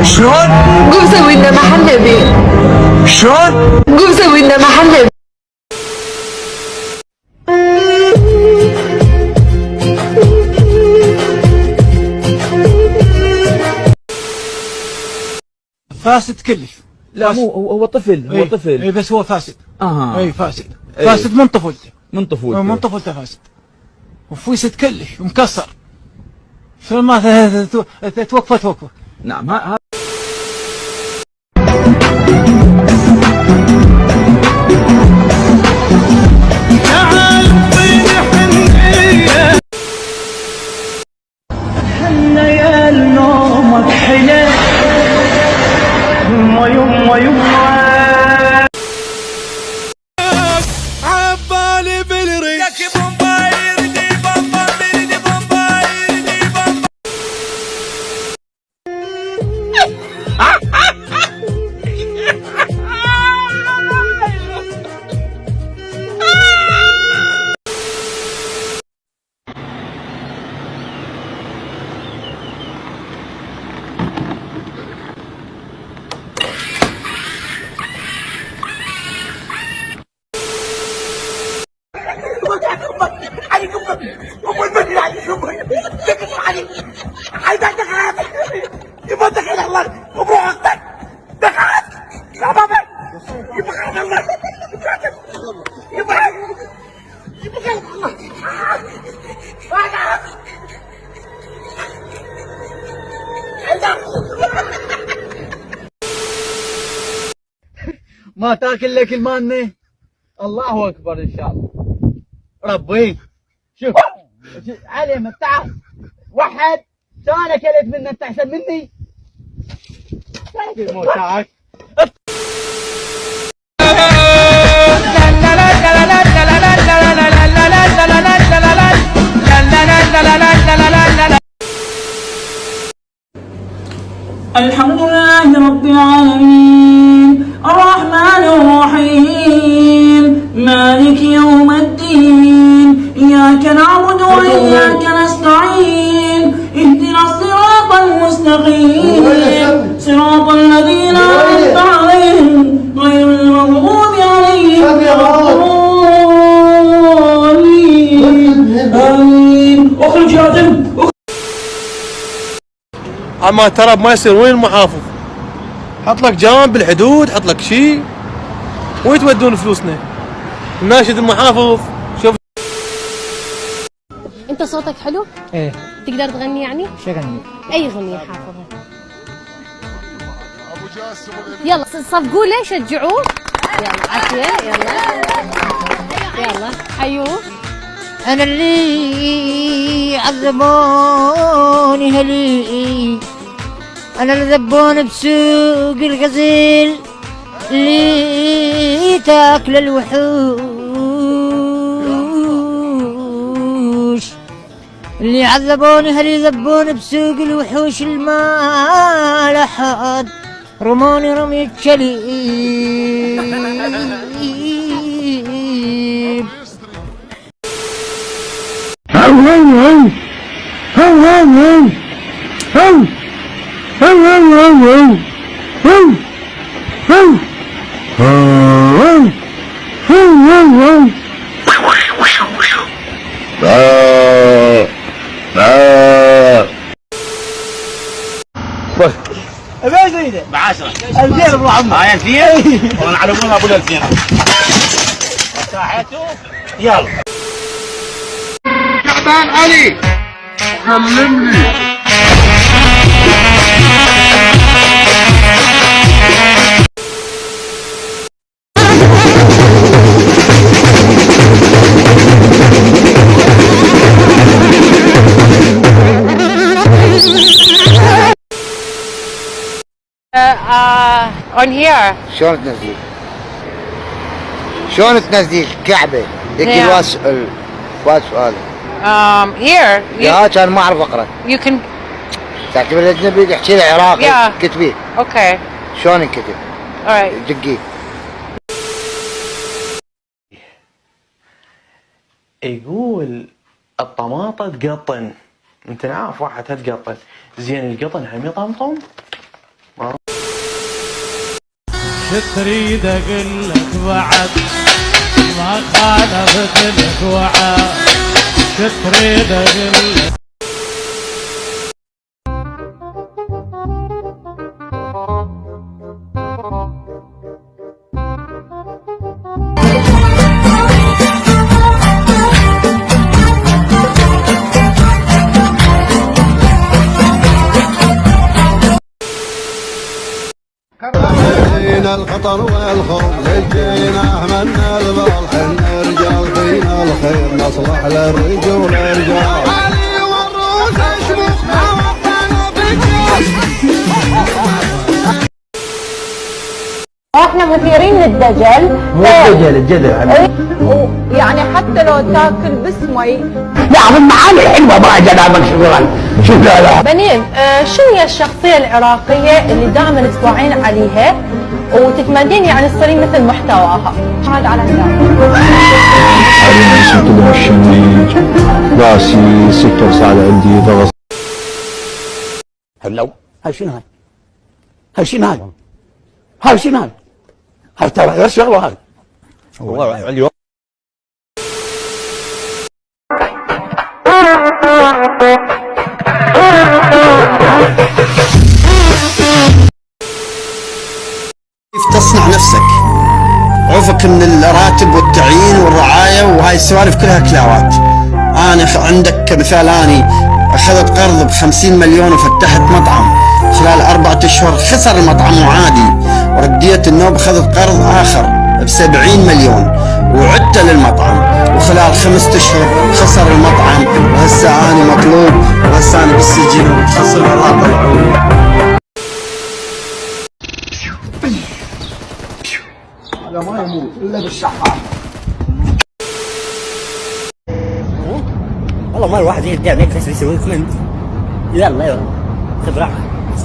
شلون؟ قوم سوي لنا محلبي. شلون؟ قوم سوي لنا محلبي. فاسد كلش. لا مو هو طفل، هو طفل. اي بس هو فاسد. اها. اي فاسد. فاسد من طفولته. من طفولته. من طفولته فاسد. وفوسد كلش ومكسر. شلون ما توقفه. نعم ها يا نومك حلو يما عبالي بالريش ياكي بومباير دي بومبا بيردي بومباير دي بومبا ما تاكل لك المانة. الله اكبر ان شاء الله. ربي شوف علي ما تعال وحد شلون اكلت منه انت احسن مني. موتاك الحمد لله رب العالمين الرحمن الرحيم مالك يوم الدين إياك نعبد وإياك نستعين اهدنا الصراط المستقيم صراط الذين أنعمت عليهم غير المغضوب عليهم ولا الضالين آمين. اخرج يا دم. اما ترى ما يصير. وين المحافظ؟ حط لك جام بالحدود، حط لك شيء. وين تودون فلوسنا؟ ناشد المحافظ. شوف انت صوتك حلو؟ ايه. تقدر تغني يعني؟ شو اغني؟ اي اغنية حافظها. يلا صفقوا له شجعوه. يلا عافية. يلا حيوه. انا اللي عذبوني هلي، انا اللي ذبوني بسوق الغزيل اللي تاكل الوحوش، اللي عذبوني هلي ذبوني بسوق الوحوش الما لحد رموني رمي الشليب. ابي زينه ب10 الزين ابو عمر. هاي الفين وانا علمونا ابو الفين. صحيتوا يلا. تعبان علي كلمني. on here. شلون تنزلي؟ شلون تنزلي كعبة؟ دقي الواد سؤال. Here. يا كان ما اعرف اقرا. You can. تعتبر الاجنبي تحكي لي عراقي كتبي. Okay. شلون ينكتب؟ Alright. دقي. يقول الطماطة تقطن. انت عارف واحد تقطن زين القطن هم يطمطم. تريد اقول لك بعد ما خالفت لك وعد تريد اقول لك فينا الخطر والخوف لجينا همنا البرح الرجال فينا الخير نصلح للرجول رجال علي والروس اشمخ احنا مثيرين للدجل مو الدجل الجدل يعني حتى لو تاكل بس مي لا المعاني حلوه بقى جنابك شكرا. شوف لا بنين شنو هي الشخصية العراقية اللي دائما تسمعين عليها وتتمنين يعني تصيرين مثل محتواها؟ هذا على هذا علي صوت الشميج راسي سكر صار عندي ضغط. هلو هاي شنو هاي؟ هاي شنو هاي؟ هاي شنو هاي؟ هاي ترى غير شغله هاي. والله اليوم كيف تصنع نفسك؟ عوفك من الراتب والتعيين والرعاية وهاي السوالف كلها كلاوات. أنا عندك كمثال أني أخذت قرض ب50 مليون وفتحت مطعم، خلال 4 أشهر خسر المطعم وعادي، ورديت النوب أخذت قرض آخر ب70 مليون وعدت للمطعم، وخلال 5 أشهر خسر المطعم، وهسه أنا مطلوب وهسه أنا بالسجن وتخص العراق طلعوني. هذا ما يموت إلا بالشحار. والله ما الواحد يقدر يكتسب يسوي كومنت. يلا خذ راحة. بس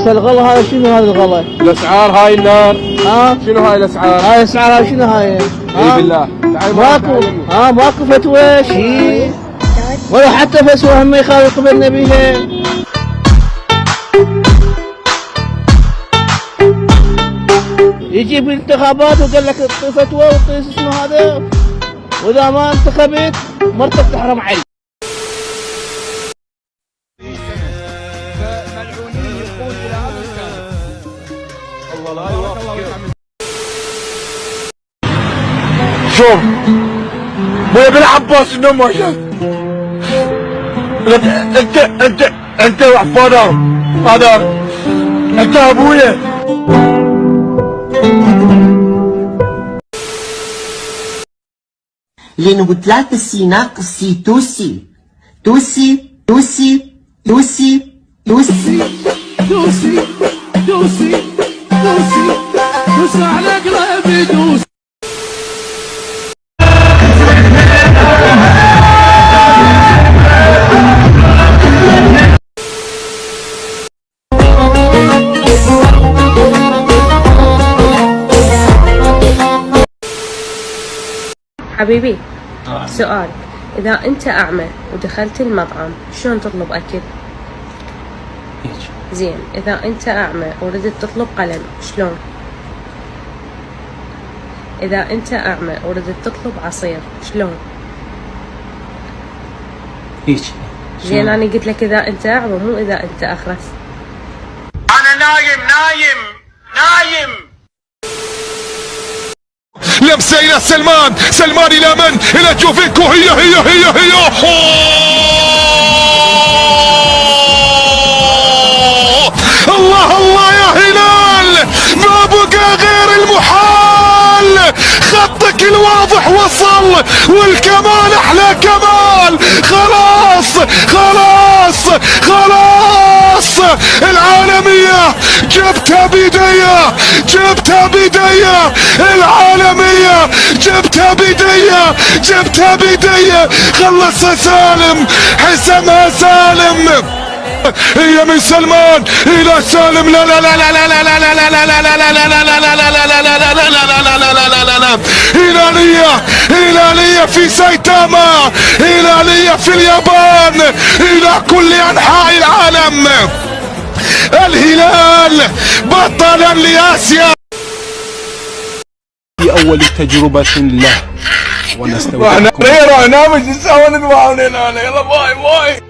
الغلا هذا شنو هذا الغلا؟ الاسعار هاي النار. شنو هاي الاسعار؟ هاي الاسعار هاي شنو هاي؟ اي بالله ماكو ماكو فتوى شيء ولا حتى فتوى هم يخالف قبلنا بيها. يجي بالانتخابات وقال لك اعطي فتوى واعطي اسمه هذا، واذا ما انتخبت مرتك تحرم علي. شوف مو ابن عباس انه ما شاف. انت وحفاضر هذا انت ابويا. لانه بثلاث السيناء قصي توسي توسي توسي توسي توسي توسي توسي توسي توسي على قلبي دوسي. حبيبي سؤال، إذا أنت أعمى ودخلت المطعم شلون تطلب أكل؟ زين، إذا أنت أعمى وردت تطلب قلم شلون؟ إذا أنت أعمى وردت تطلب عصير شلون؟ هيك زين أنا قلت لك إذا أنت أعمى مو إذا أنت أخرس. انا نايم لمسه الى سلمان الى من؟ الى جوفينكو. هي الله يا هلال، ما بقى غير المحال، خطك الواضح وصل والكمال احلى كمال. خلاص العالمية جبتها بيديا العالمية جبتها بيديا جبتها بيديا خلصها سالم حسمها سالم هي من سلمان الى سالم لا لا لا لا لا لا لا لا لا لا لا لا لا لا هلالية هلالية في سايتاما هلالية في اليابان الى كل انحاء العالم الهلال بطلا لآسيا في أول تجربة له ونستودعكم واحنا برنامج نسوي يلا باي باي